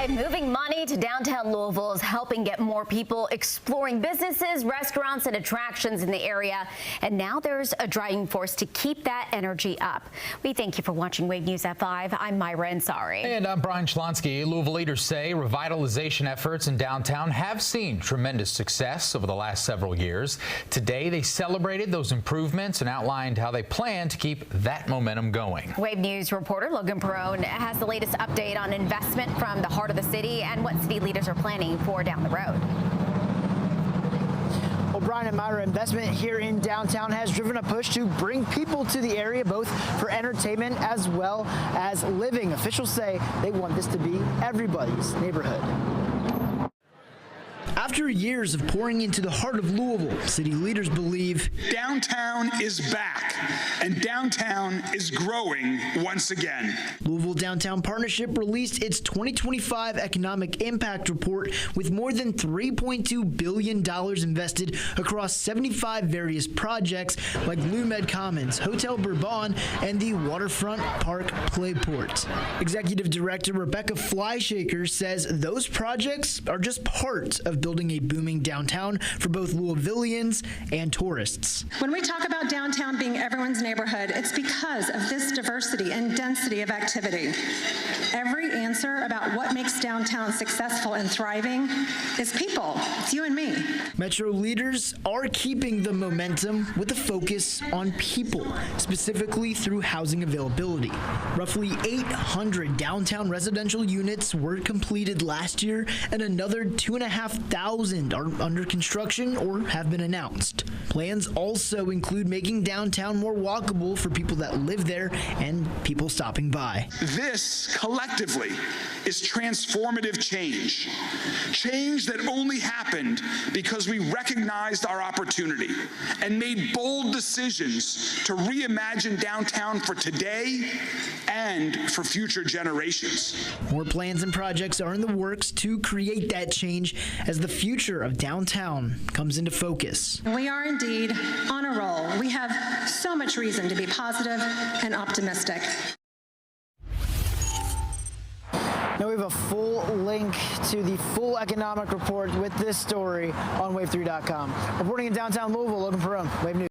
5, moving money to downtown Louisville is helping get more people exploring businesses, restaurants, and attractions in the area. And now there's a driving force to keep that energy up. We thank you for watching Wave News at 5. I'm Myra Ansari. And I'm Brian Schlonsky. Louisville leaders say revitalization efforts in downtown have seen tremendous success over the last several years. Today, they celebrated those improvements and outlined how they plan to keep that momentum going. Wave News reporter Logan Perone has the latest update on investment from the heart of the city and what city leaders are planning for down the road. Well, Brian and Myra, investment here in downtown has driven a push to bring people to the area, both for entertainment as well as living. Officials say they want this to be everybody's neighborhood. After years of pouring into the heart of Louisville, city leaders believe downtown is back and downtown is growing once again. Louisville Downtown Partnership released its 2025 Economic Impact Report with more than $3.2 billion invested across 75 various projects like Blue Med Commons, Hotel Bourbon, and the Waterfront Park Playport. Executive Director Rebecca Flyshaker says those projects are just part of building a booming downtown for both Louisvillians and tourists. When we talk about downtown being everyone's neighborhood, it's because of this diversity and density of activity. Every answer about what makes downtown successful and thriving is people. It's you and me. Metro leaders are keeping the momentum with a focus on people, specifically through housing availability. Roughly 800 downtown residential units were completed last year, and another 2,500 are under construction or have been announced. Plans also include making downtown more walkable for people that live there and people stopping by. This collectively is transformative change. Change that only happened because we recognized our opportunity and made bold decisions to reimagine downtown for today and for future generations. More plans and projects are in the works to create that change as the future of downtown comes into focus. We are indeed on a roll. We have so much reason to be positive and optimistic. Now we have a full link to the full economic report with this story on wave3.com. Reporting in downtown Louisville, Logan Perone, Wave News.